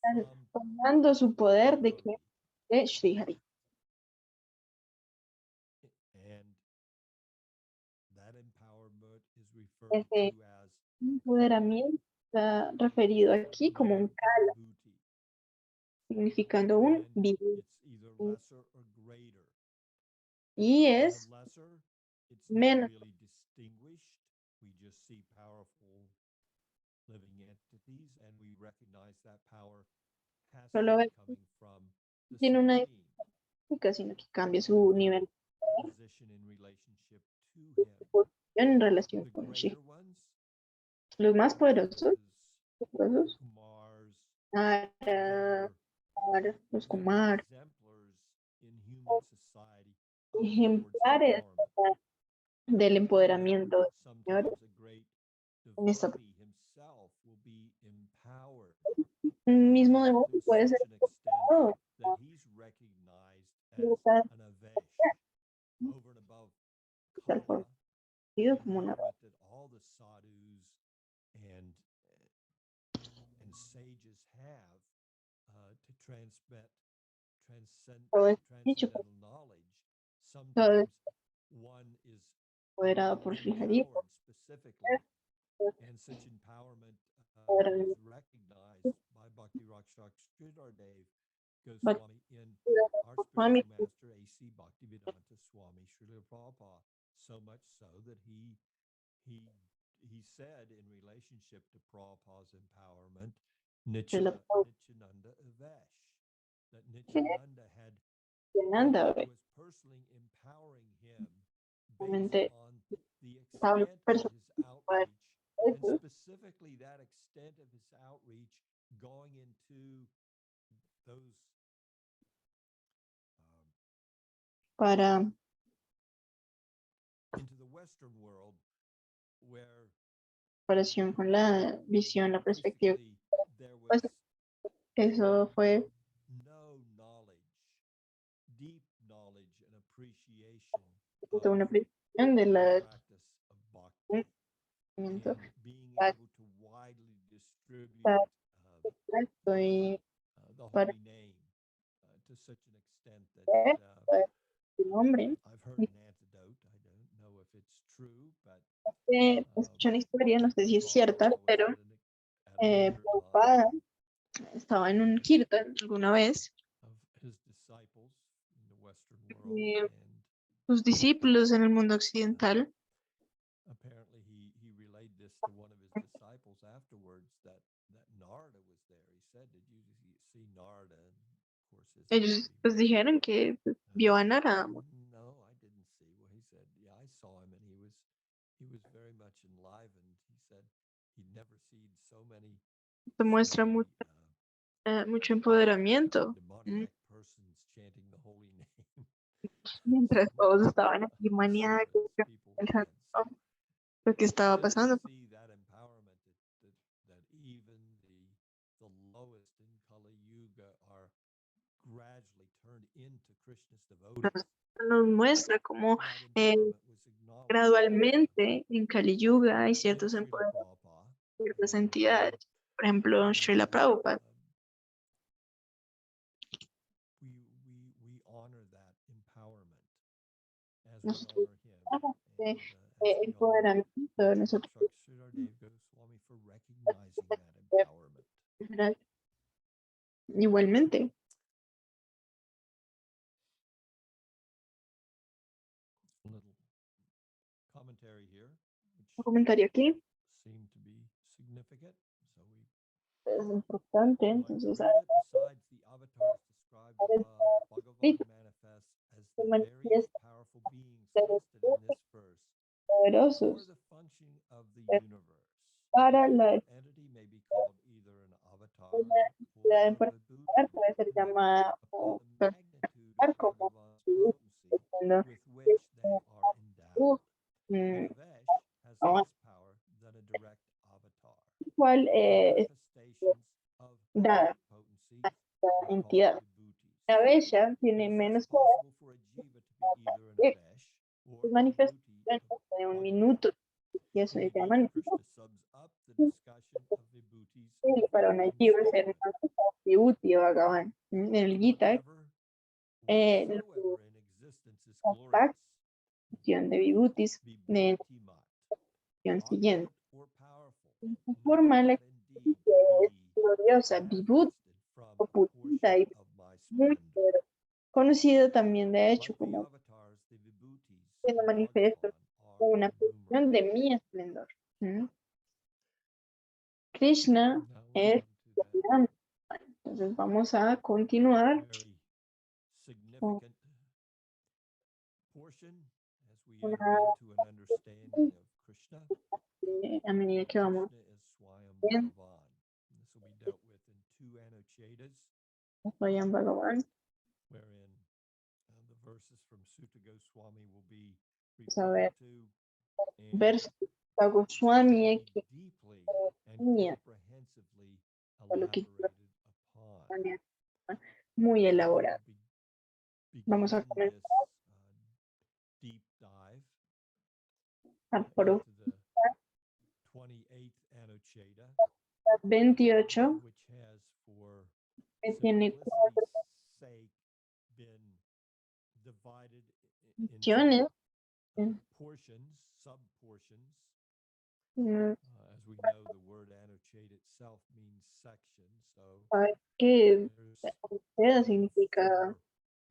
están from tomando su poder de Hari. Sri Hari. And that empowerment is referred Ese to as empoderamiento está referido aquí como un kala, vibhuti. significando un And vivo. it's either lesser or greater. Y And es the lesser, it's not menos. really distinguished. We just see powerful living entities, and we recognize that power has to Solo be ve- coming from the tiene una Supreme significa, sino que cambia su nivel position in relationship to him. en relación The con greater Shri. ones, Los más poderosos, such poderosos, as Kumars, Nara, they're Nara, los Kumar, exemplars in human society of the Lord's ejemplares empowerment. del empoderamiento del Señor. Sometimes a great En esta- devotee himself will be empowered Un mismo to devoto puede ser such an extent empoderado, that he's recognized as libertad, an avesh over tal Prabhupada, favorecido the como una moment that all the sadhus and sages have to transmit todo es dicho por transcendental knowledge. todo es Sometimes one is apoderado por Sri Harita, empowered specifically, and such empowerment is recognized by Bhakti Rakshak Sridhardev Goswami in our Swami, spiritual master A.C. Bhaktivedanta Swami Srila Prabhupada, so much so that he said in relationship to Prabhupada's empowerment, Srila Nityananda Avesh, that Nityananda Prabhupada was personally empowering him based realmente on the estaba extent of personal his outreach, and eso specifically that extent of his outreach going into those para into the Western world where comparación con la visión, la perspectiva. basically there Pues was eso fue no knowledge, deep knowledge and appreciation toda una of apreciación de the la practice of bhakti conocimiento and being able to widely distribute exacto y the para holy name to such an extent that su nombre. I've heard an anecdote. I don't know if it's true, but Escuché una historia, no sé si es cierta, Prabhupada was pero at a kirtan Prabhupada estaba en un kirtan alguna vez. of his disciples in the Western world, Y and sus discípulos en el mundo occidental, apparently he relayed this to one of his disciples afterwards that Narada was there. He said, "Did you see Narada?" And of course, his ellos pues dijeron que vio a Narada. No, I didn't see. Well, he said, "Yeah, I saw him, and he was very much enlivened." He said he'd never seen so many Esto muestra mucho, mucho empoderamiento. demoniac persons chanting the holy name. Mientras todos estaban aquí Some of maníacos those people pensando had. So lo que estaba just to pasando. see that empowerment that even the lowest in Kali Yuga are gradually turned into Krishna's devotees. Nos muestra cómo That empowerment was acknowledged gradualmente en Kali Yuga hay in ciertos Srila empoderamientos, Prabhupada. ciertas And, entidades. Por ejemplo, Srila Prabhupada. we honor that empowerment as we Nos honor him. de And, as we honor empoderamiento de nosotros. Rakshak Sridhardev Goswami for recognizing that empowerment. Igualmente, Little commentary here, un which comentario aquí seemed to be significant. So we es importante. might Entonces, read it. Besides the avatars described above, Bhagavan manifests as the various powerful beings listed in this verse for poderosos the function of the universe. para la Each entity may be called either an avatar entidad en or a particular vibhuti, puede ser llamada upon o the magnitude of como Bhagavan's potency cuando with which they are endowed. mm, An Avesh has less power than a direct avatar. cual es Manifestations of dada higher potency a are esta called entidad. vibhutis. La bella It tiene is thus menos poder, possible for a jiva to be either an Avesh or sus a manifestaciones vibhuti of de un Bhagavan. minuto, y eso se Indeed, llama Krishna sums up the discussion of vibhutis in the para una following jiva ser statement. Vibhuti o Bhagavan. En el Gita, Whatsoever in existence is glorious. cuestión de Vibhutis, de Vibhuti mat. la siguiente. Opulent or powerful. Esta Let forma la that indeed es be gloriosa, Vibhuti, manifested from a opulenta y portion of my muy splendor. conocido también de hecho Like the como avatars, the vibhutis siendo of manifiesto Bhagavan are una porción innumerable. de mi esplendor. ¿Mm? Krishna Now es we're on to that grande. Entonces vamos a continuar very significant portion as we una, enter into an understanding of Krishna. a medida que vamos Krishna is Swayam bien, Bhagavan. This will be dealt with in two Anuchetas, vayan Bhagavan, wherein the verses from Sutta Goswami will be vamos a ver referred to and versos de Goswami be aquí, deeply and Mía, comprehensively lo que elaborated upon. muy And elaborado. we'll Vamos a begin comenzar this deep dive Aprobó to the 28th Anocheta, 28, which has for que tiene simplicity's sake been divided opciones. portions, sub-portions. Mm, As we know, the word annotate itself means section, so sabe que there's seda significa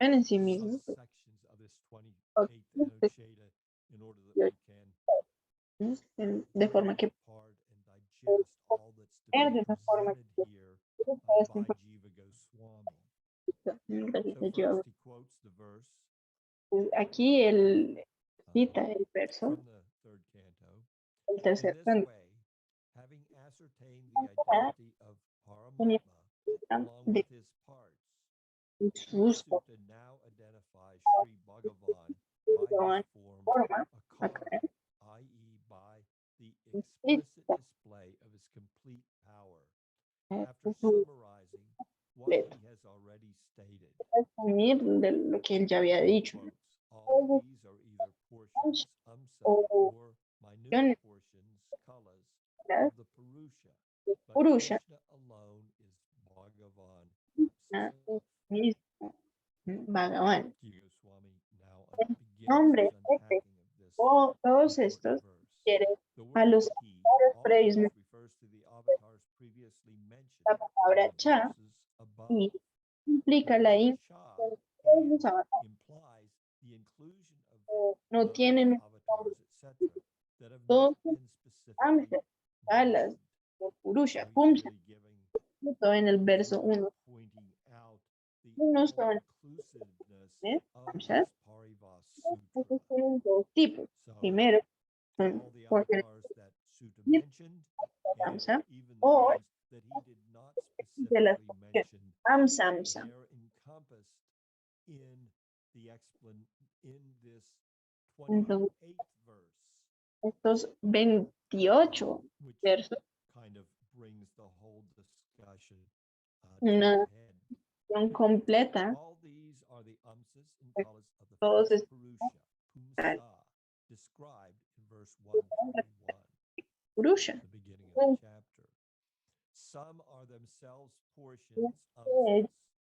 en sí mismo. subsections of this 28th Anocheta in order that we can De forma que part and digest all that's to de be una forma presented here que by Jiva Goswami. gracias So a Dios. first he quotes the verse Aquí él cita el verso from the third canto. del In tercer this canto way, having ascertained the identity of Paramatma along de with his parts, sus Sutta now identifies Sri Bhagavan by his form forma Akara, i.e. by the explicit display of his complete power. After summarizing what he has already stated, resumir de lo que él ya había dicho. quotes, all these are either portions, or minute portions, kalas, of the Purusha, but Purusha. Krishna alone is Bhagavan Ah, himself. mismo, Bhagavan. Jiva Goswami now Nombre, begins his unpacking of this todos important estos verse. quiere The a word los he previos always refers to the avatars previously mentioned la in palabra the cha verses above. y implica The la word cha todos los here avatares implies the inclusion of no those tienen avatars, etc., that have todos not been specifically ángeles, alas, mentioned. o Purusha, So he's Pumsa, really giving todo en el verso 1. pointing out the Uno son all-inclusiveness of Pumsa, this Parivas Sutra. entonces tienen dos tipos. So Primero, son all the porciones avatars that Sutta Yep. mentioned, Pumsa, and even the or ones that he did not de las specifically mention, Amsamsa. they're encompassed in the in this Entonces, 28th verse, estos 28 which versos, kind of brings the whole discussion to a una head. son completa. All these are the umsas and kalas of the Todos first estos Purusha, Pumsa, described in verse 131, Purusha. the beginning of the chapter. Some are themselves portions, umsas.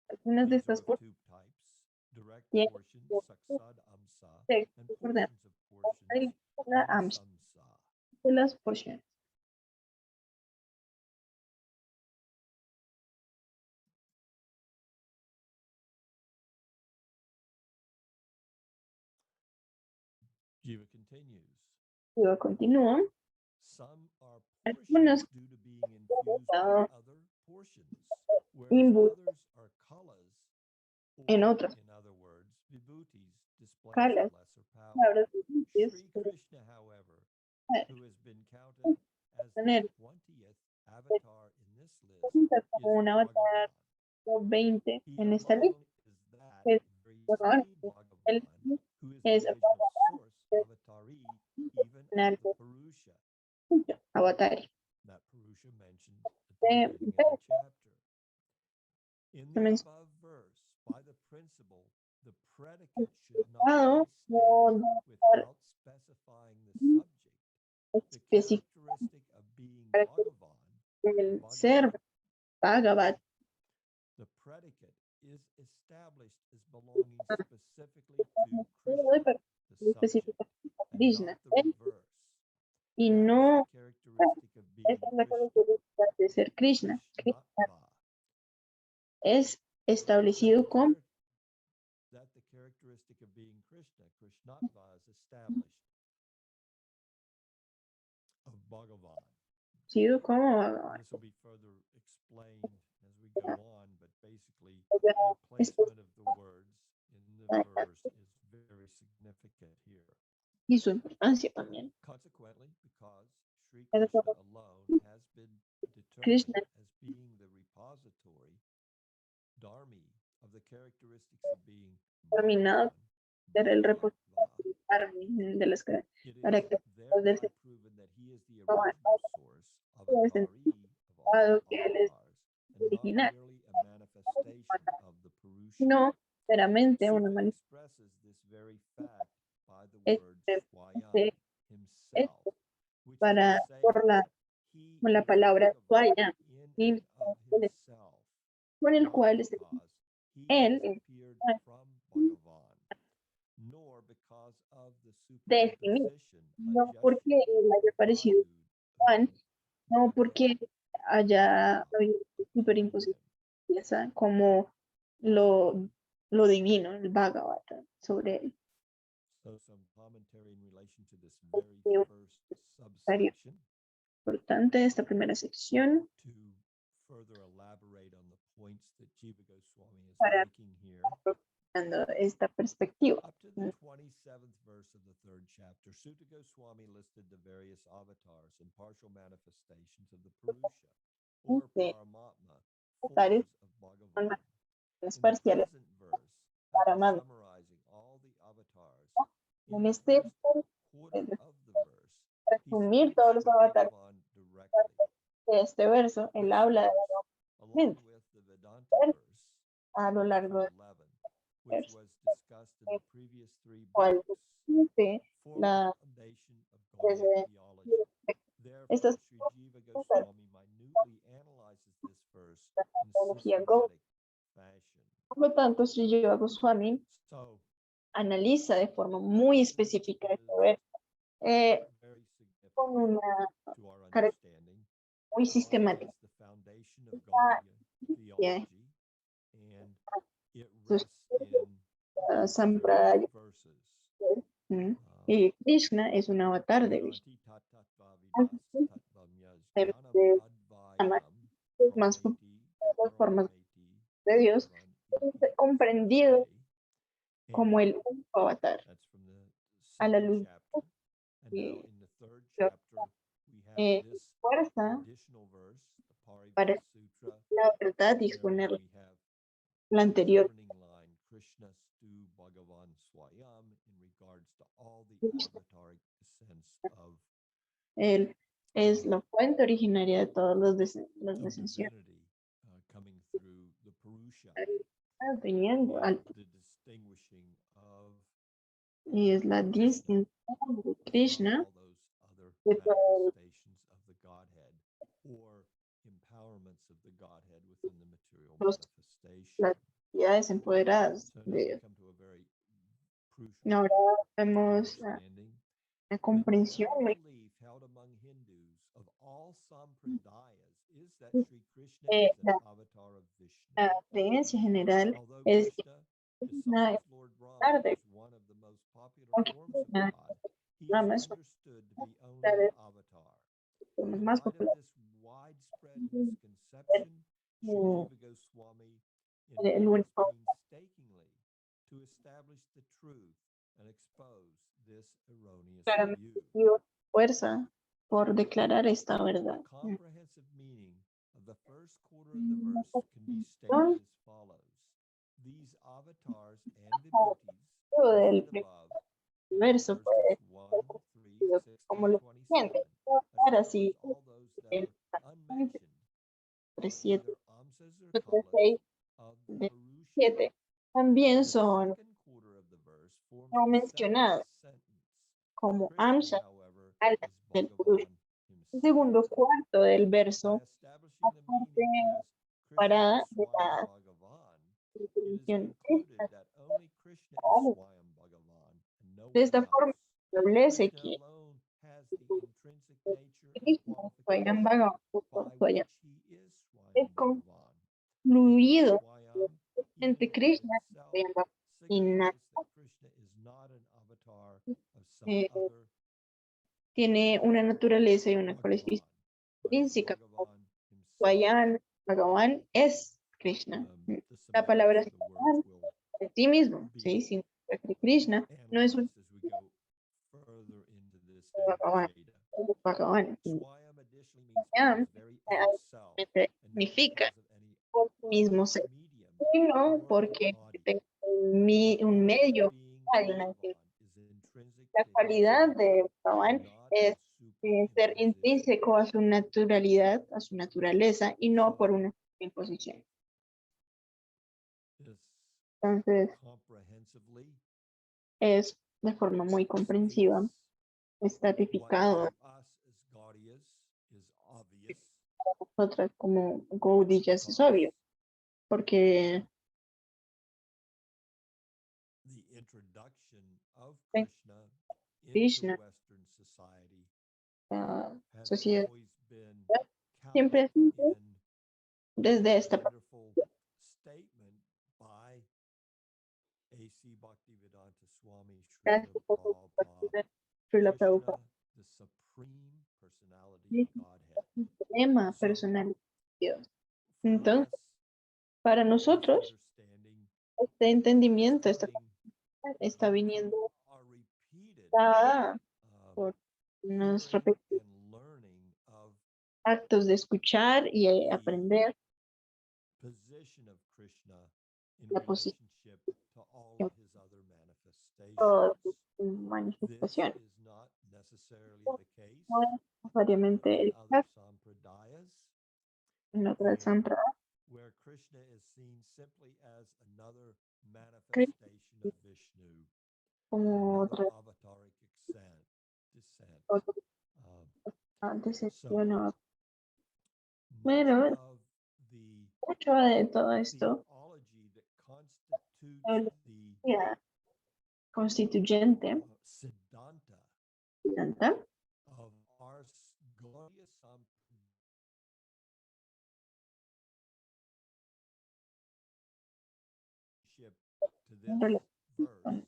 Algunas de These are estas of two types, direct tienen portions, saksad amsa, textos and ordenados portions of portions, la Amsa amsamsa. de las porciones. Jiva continues. Luego continúa. Some are Algunas portions due to being infused with other portions, whereas Imbu- others are kalas, en or otras in other words, vibhutis, displays kalas, of lesser power. palabras Sri difíciles, Krishna, however, eh, who has been counted as the tener 20th avatar in this list, cuenta is como un avatar Bhagavan. 20 He en esta lista. alone is that Es very Bhagavan. Sri Él Bhagavan, who is es the original source, avatari, even el of the Purusha, avatar. that Purusha mentioned at the Eh, beginning of the chapter. In se the menciona above verse, by the principle, the predicate should not no be established without specifying the subject. The específico characteristic of being Characteristic Bhagavan, del ser Bhagavat the predicate is established as belonging specifically to Krishna, the subject, específico and Krishna. not the reverse. Y That is no, the characteristic of being esa es la Krishna, característica de ser Krishna. Krishna Krishnatva. es establecido como That the characteristic of being Krishna, Krishnatva, is established of Bhagavan. Bhagavan. This will be further explained as we go on, but basically O the sea, placement of the words in the verse is very significant here. y su importancia también. Consequently, because Sri Es Krishna como alone has been determined Krishna as being the repository, dharmi, of the characteristics of being terminado Bhagavan, ser el Bhagavatva, repositorio de las it is características del thereby ser proven that he is the Bhagavan. original source, Es avatari, of all dado que él es avatars, and not original, merely a manifestation of the Purusha. no meramente una Sutta manifestación expresses this very fact by the es word Swayam, himself. por la palabra Swaya, con el cual él de sí mismo, no porque él haya parecido Juan, no porque haya habido superimposición como lo divino, el Bhagavata, sobre él. So some commentary in relation to this very first subsection Importante de esta primera sección to further elaborate on the points that Jiva Goswami is Para- making here. dando esta perspectiva. Up to the 27th verse of the third chapter, Sutta Goswami listed the various avatars and partial manifestations of the Purusha or Sí. Paramatma Avatares forms of Bhagavan. Las In the parciales. present verse, after Paramatma. summarizing all the avatars, En in the este first quarter of the verse, he resumir speaks todos los of avatares Bhagavan directly, de este verso, él which habla verse, along with the Vedanta verse, a lo largo 11, which verse. was discussed in the previous three cual books, dice form la the foundation of Gaudiya desde theology. estas Therefore, Sri Jiva Goswami minutely analyzes this verse in teología Gaudiya. systematic fashion. Por lo tanto, Sri Jiva Goswami So, analiza de forma muy específica este verso, very significant con una to our característica understanding. muy It's sistemática. the foundation of Gaudiya theology, and it Sus rests in Sampradaya. verses. Mm. Y Krishna es un avatar de Vishnu. Las más las formas de Dios, es comprendido como el único avatar. A la luz de fuerza para la verdad y exponer la anterior. Krishna stu Bhagavan Swayam in regards to all the Krishna. avataric essence of Él es la fuente originaria de todas las descensiones. divinity coming through the Purusha, Viniendo and the distinguishing of y es la distinción de Krishna all those other de todo- manifestations of the Godhead or empowerments of the Godhead within the material Los- manifestation. las entidades empoderadas So now de we Dios. come to a very crucial Y ahora vemos understanding. la The comprensión general muy belief held among Hindus of all sampradayas is that Sri Krishna Eh, is an avatar of Vishnu. la creencia general Although es que Krishna, besides Lord Brahma, tarde. is one of the most popular Aunque forms of Krishna God, he is Brahma es understood to be only una de an avatar. las formas In más light of populares. this widespread misconception, Sri Mm. Jiva Goswami El endeavors único painstakingly to establish the truth and expose this erroneous claramente view. dio fuerza por declarar esta The verdad. comprehensive meaning of the first quarter of the verse can be stated as follows. These avatars and vibhutis Del listed above in verso puede verses 1, 3, ser 6, como and lo siguiente. 27, as well Ahora as sí, all those that el are unmentioned, 7, either amsas or kalas 6, of the de Purusha. 7 también The son second quarter of the verse forms no the mencionadas seventh sentence. como Krishna, Amsha however, altas is del Purusha. Bhagavan El himself. segundo cuarto del By verso, establishing the meaning as Krishna parada is de Swayam la Bhagavan, it is definición concluded that only Krishna is Krishna. Swayam Bhagavan and no De one esta forma else. establece Krishna que alone has the intrinsic nature and Krishna Swayam qualification Bhagavan by Swayam which he is Swayam es Bhagavan. concluido Swayam, entre even Krishna of itself, Swayam Bhagavan y signifies that Krishna is not an avatar of some Eh, other tiene una naturaleza y una cualidad Bhagavan, but intrínseca. Bhagavan himself. Swayam Bhagavan es Krishna. The La palabra semantics of the words will de sí mismo, be ¿sí? Significa que Krishna no es un analyzed as we go further into this Bhagavan, Jada. es Bhagavan. Swayam additionally means Swayam his very own self, and not significa because of any por sí mismo other ser, medium sino or porque body. tenga The un quality medio, of being una Bhagavan entidad. is intrinsic La to his cualidad nature, de Bhagavan not es ser superimposition. intrínseco a su naturalidad, a su naturaleza, y no So, por una imposición. this Entonces, comprehensively es de forma muy comprensiva, defeats what estratificado, to us as nosotras como godillas es obvio, porque the introduction of Sí. Krishna Krishna, into Western society la has sociedad always been siempre ha couched in sido desde a esta parte. wonderful statement by A.C. Bhaktivedanta Swami Srila Gracias por Prabhupada. Srila Krishna, Prabhupada. the supreme personality of Krishna, Godhead. Suprema So, personalidad de Dios. for Entonces, us, para this nosotros, understanding este entendimiento, is esta coming está viniendo through our repeated dada por hearing unos repetidos and learning of actos de escuchar y the aprender position of Krishna in la posición relationship to all de of his other todas manifestations. sus This manifestaciones. is not necessarily the case No es necesariamente in el other caso sampradayas, en otras sampradayas, where Krishna is seen simply as another Krishna manifestation of Vishnu, como another otra avataric descent. So decepción. much Pero of the mucho de todo esto, theology that constitutes la the teología constituyente Siddhanta ¿verdad? of our Gaudiya to en this relación verse, con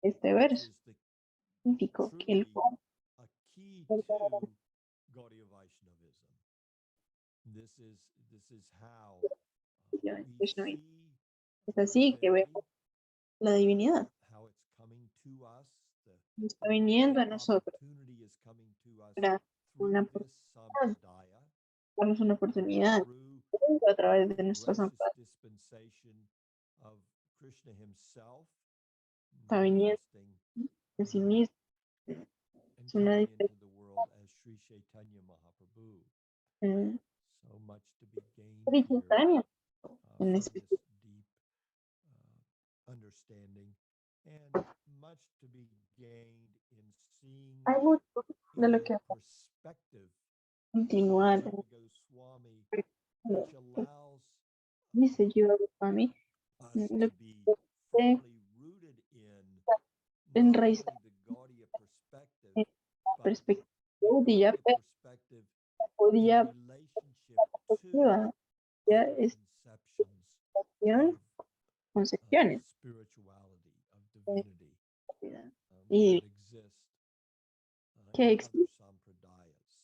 este which verso, is the significó que el truly a key to Gaudiya Vaishnavism. This is how Krishna we Krishna see es así que divinity, vemos la divinidad. how it's coming to us, Está viniendo a the nosotros opportunity is coming to us para through una this oportunidad, sampradaya, darnos una oportunidad through a través de the nuestros gracious amparos. dispensation of Krishna himself Está viniendo manifesting de sí mismo. and Es una coming diferencia. into the world as Sri Chaitanya Mahaprabhu. So much to be gained here Trinitaria, from en this especial. deep understanding, and much to be gained in seeing Hay mucho de lo in que perspective continuar. Jiva Goswami, which allows Dice yo a mí, us lo to be que firmly rooted in not only enraizado the Gaudiya perspective, en la but perspectiva the judía, Gaudiya pero perspective in podía relationship to perspectiva ya other es conceptions acción, of concepciones spirituality, of de divinity vida. that Y exist que in other existe. sampradayas.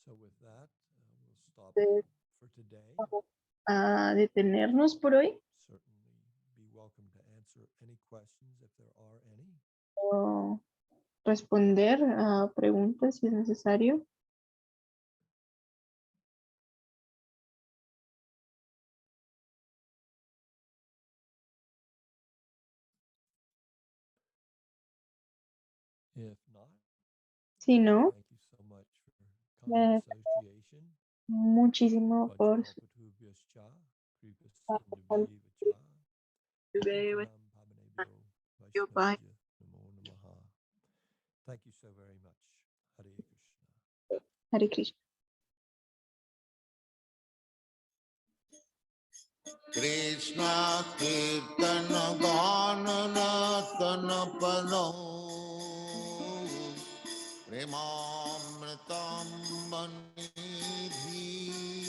So with that, we'll stop for today. Vamos a detenernos por hoy. Certainly be welcome to answer any questions if there are any. O responder a preguntas si es necesario. If not, Si no, thank you so much for kind association. muchísimo por su Vajrapadubhyascha, Kripasindavivacha, Patitanam Pavanebhyo Bye. Vaishnavabhya Namo Namaha. Thank you so very much. Hare Krishna. Hare Krishna. Krishna Kirtana Ganana Tanapano Premamritam Manidhi